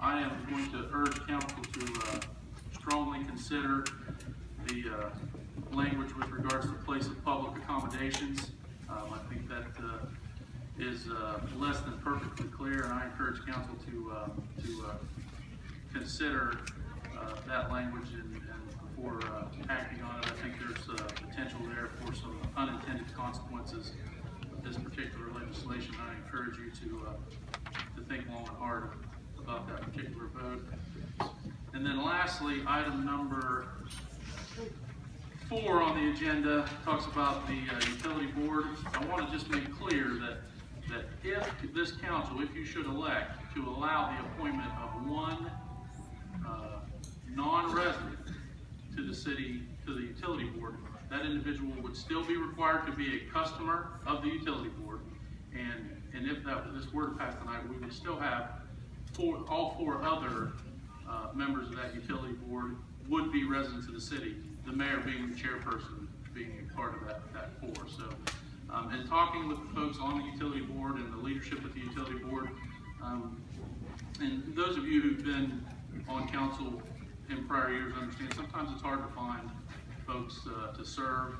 I am going to urge council to strongly consider the language with regards to place of public accommodations. I think that is less than perfectly clear, and I encourage council to consider that language and before acting on it. I think there's potential there for some unintended consequences of this particular legislation. I encourage you to think long and hard about that particular vote. And then lastly, item number 4 on the agenda talks about the utility board. I want to just make clear that if this council, if you should elect to allow the appointment of one non-resident to the city, to the utility board, that individual would still be required to be a customer of the utility board. And if this were to pass tonight, we would still have all four other members of that utility board would be residents of the city, the mayor being the chairperson, being a part of that four. So, and talking with the folks on the utility board and the leadership of the utility board, and those of you who've been on council in prior years understand sometimes it's hard to find folks to serve.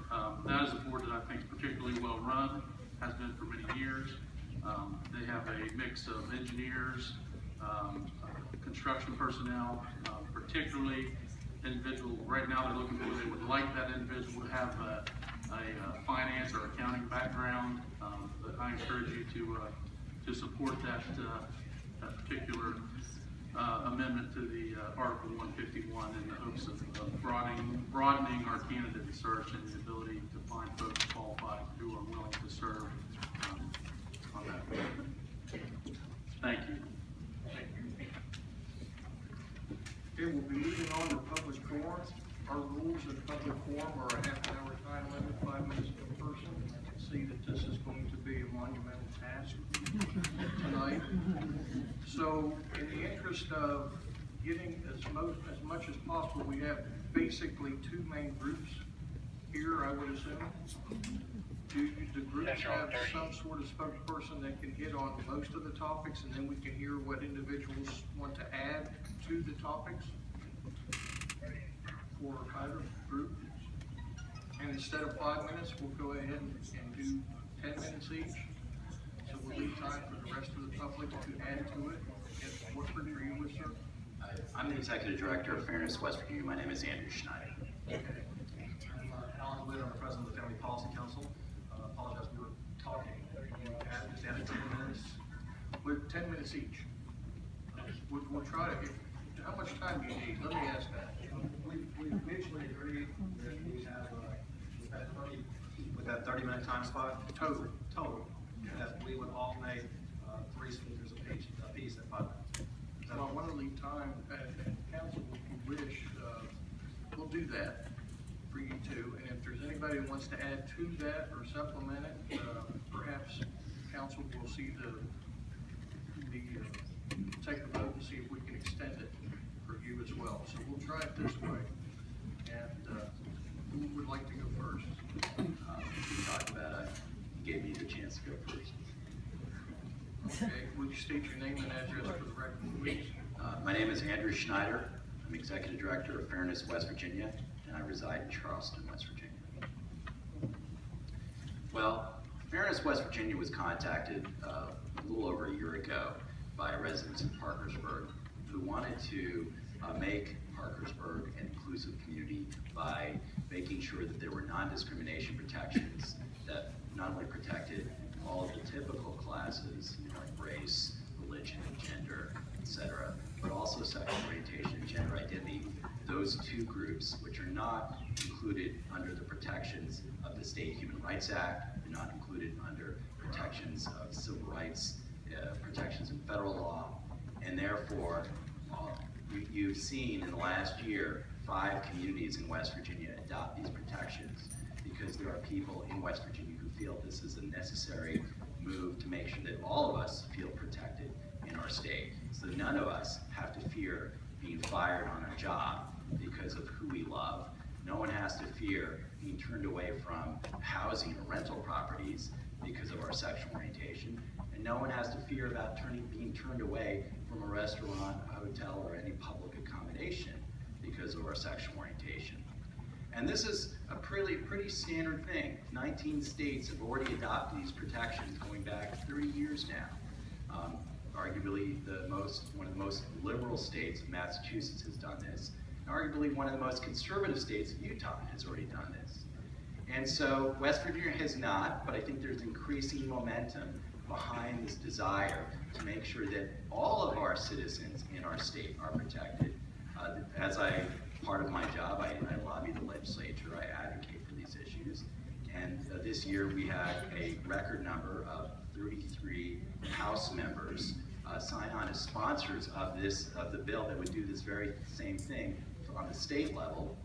That is a board that I think is particularly well run, has been for many years. They have a mix of engineers, construction personnel, particularly individual. Right now they're looking for, they would like that individual to have a finance or accounting background. But I encourage you to support that particular amendment to the Article 151 in the hopes of broadening our candidate search and the ability to find folks qualified who are willing to serve on that. Thank you. Okay, we'll be moving on to public forum. Our rules of public forum are a half-hour time limit, 5 minutes per person. I can see that this is going to be a monumental task tonight. So, in the interest of getting as much as possible, we have basically 2 main groups here, I would assume. Do the groups have some sort of spokesperson that can hit on most of the topics, and then we can hear what individuals want to add to the topics for either group? And instead of 5 minutes, we'll go ahead and do 10 minutes each. So we'll leave time for the rest of the public to add to it. What for you with, sir? I'm the Executive Director of Fairness West Virginia. My name is Andrew Schneider. Okay. I'm Alan Wood. I'm the President of the Family Policy Council. Apologize, we were talking. Just added 10 minutes. With 10 minutes each. We'll try to. How much time do you need? Let me ask that. We mutually agreed that we have with that 30-minute time spot Total. that we would alternate 3 speakers a piece at 5 minutes. So I want to leave time, and council, if you wish, we'll do that for you two. And if there's anybody who wants to add to that or supplement it, perhaps council will see take the vote and see if we can extend it for you as well. So we'll try it this way. And who would like to go first? We talked about it. You gave me the chance to go first. Okay, would you state your name and address for the record, please? My name is Andrew Schneider. I'm Executive Director of Fairness West Virginia, and I reside in Charleston, West Virginia. Well, Fairness West Virginia was contacted a little over a year ago by residents in Parkersburg who wanted to make Parkersburg an inclusive community by making sure that there were non-discrimination protections that not only protected all of the typical classes, like race, religion, gender, etc., but also sexual orientation and gender identity. Those 2 groups, which are not included under the protections of the State Human Rights Act, and not included under protections of civil rights, protections in federal law, and therefore you've seen in the last year 5 communities in West Virginia adopt these protections because there are people in West Virginia who feel this is a necessary move to make sure that all of us feel protected in our state, so none of us have to fear being fired on our job because of who we love. No one has to fear being turned away from housing or rental properties because of our sexual orientation, and no one has to fear about being turned away from a restaurant, a hotel, or any public accommodation because of our sexual orientation. And this is a pretty standard thing. 19 states have already adopted these protections going back 30 years now. Arguably one of the most liberal states, Massachusetts, has done this. And arguably one of the most conservative states, Utah, has already done this. And so West Virginia has not, but I think there's increasing momentum behind this desire to make sure that all of our citizens in our state are protected. Part of my job, I lobby the legislature, I advocate for these issues. And this year we had a record number of 33 House members sign on as sponsors of the bill that would do this very same thing on the state level.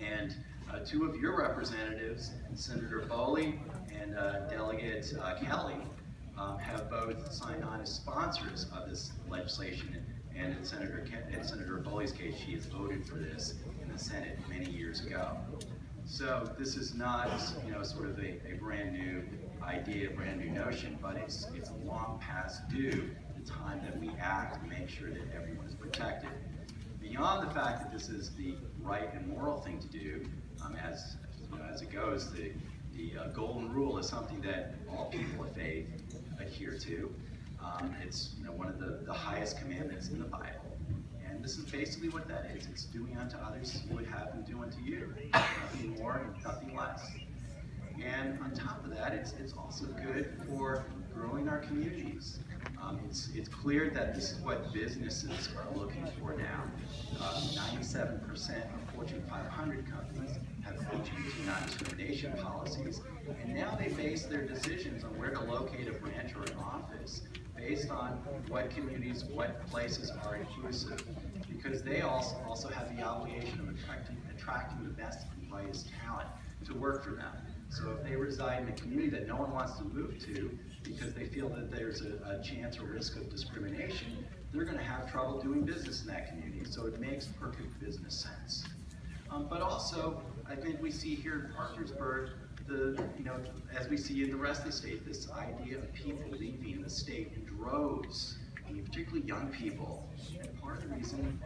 And two of your representatives, Senator Foley and Delegate Kelly, have both signed on as sponsors of this legislation. And in Senator Foley's case, she has voted for this in the Senate many years ago. So this is not, sort of a brand new idea, a brand new notion, but it's long past due the time that we act and make sure that everyone is protected. Beyond the fact that this is the right and moral thing to do, as it goes, the golden rule is something that all people of faith adhere to. It's one of the highest commandments in the Bible, and this is basically what that is. It's doing unto others you would have them do unto you, nothing more and nothing less. And on top of that, it's also good for growing our communities. It's clear that this is what businesses are looking for now. 97% of Fortune 500 companies have LGBT non-discrimination policies, and now they base their decisions on where to locate a branch or an office based on what communities, what places are inclusive, because they also have the obligation of attracting the best and brightest talent to work for them. So if they reside in a community that no one wants to move to because they feel that there's a chance or risk of discrimination, they're going to have trouble doing business in that community. So it makes perfect business sense. But also, I think we see here in Parkersburg, as we see in the rest of the state, this idea of people leaving the state in droves, particularly young people. And part of the reason,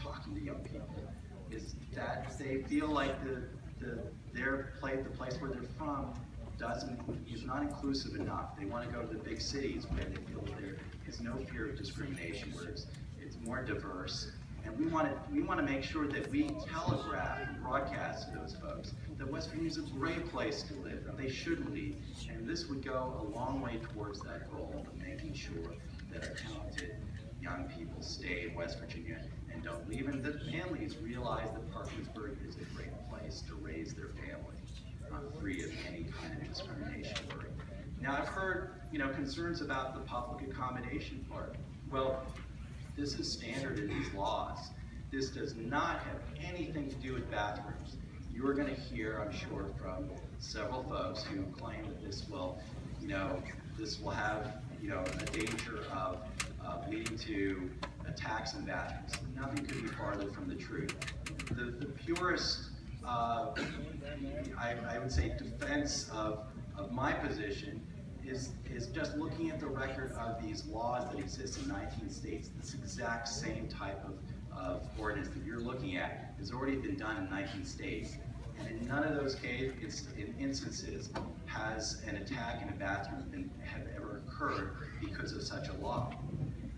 talking to young people, is that they feel like the place where they're from is not inclusive enough. They want to go to the big cities where they feel that there is no fear of discrimination, where it's more diverse. And we want to make sure that we telegraph and broadcast to those folks that West Virginia is a great place to live, that they should leave. And this would go a long way towards that goal of making sure that our talented young people stay in West Virginia and don't leave, and that families realize that Parkersburg is a great place to raise their family, free of any kind of discrimination worry. Now, I've heard concerns about the public accommodation part. Well, this is standard in these laws. This does not have anything to do with bathrooms. You are going to hear, I'm sure, from several folks who claim that this will have a danger of leading to attacks in bathrooms. Nothing could be farther from the truth. The purest, I would say, defense of my position is just looking at the record of these laws that exist in 19 states. This exact same type of ordinance that you're looking at has already been done in 19 states. And in none of those instances has an attack in a bathroom have ever occurred because of such a law.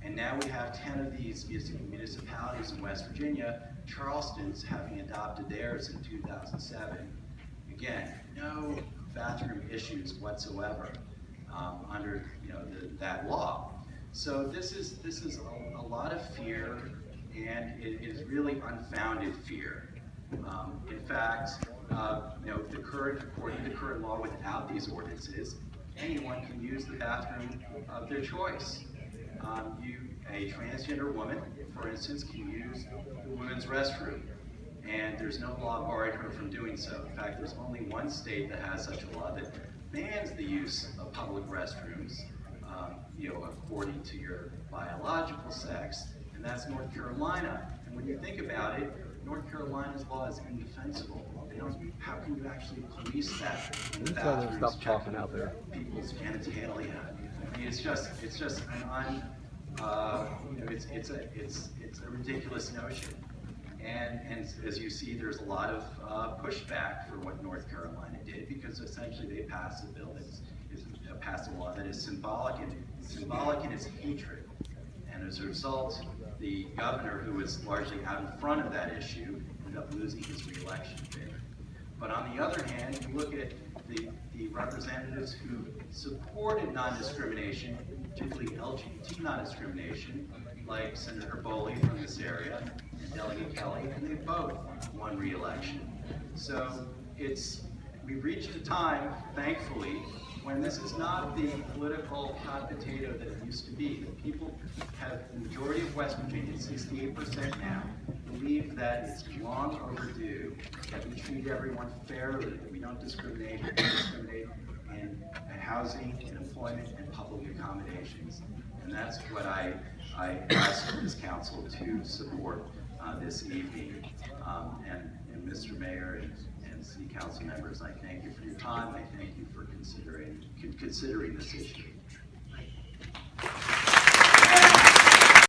And now we have 10 of these municipalities in West Virginia, Charleston's having adopted theirs in 2007. Again, no bathroom issues whatsoever under that law. So this is a lot of fear, and it is really unfounded fear. In fact, according to current law, without these ordinances, anyone can use the bathroom of their choice. A transgender woman, for instance, can use the women's restroom, and there's no law barring her from doing so. In fact, there's only one state that has such a law that bans the use of public restrooms, according to your biological sex, and that's North Carolina. And when you think about it, North Carolina's law is indefensible. How can you actually police that in the bathrooms, stop talking out there. People's genitalia? I mean, it's just an it's a ridiculous notion. And as you see, there's a lot of pushback for what North Carolina did, because essentially they passed a bill that passed a law that is symbolic in its hatred. And as a result, the governor, who was largely out in front of that issue, ended up losing his re-election bid. But on the other hand, you look at the representatives who supported non-discrimination, particularly LGBT non-discrimination, like Senator Boley from this area and Delegate Kelly, and they both won re-election. So we've reached a time, thankfully, when this is not the political hot potato that it used to be. The people the majority of West Virginia, 68% now, believe that it's long overdue, that we treat everyone fairly, that we don't discriminate in housing, in employment, and public accommodations. And that's what I ask this council to support this evening. And Mr. Mayor and City Council members, I thank you for your time. I thank you for considering this issue.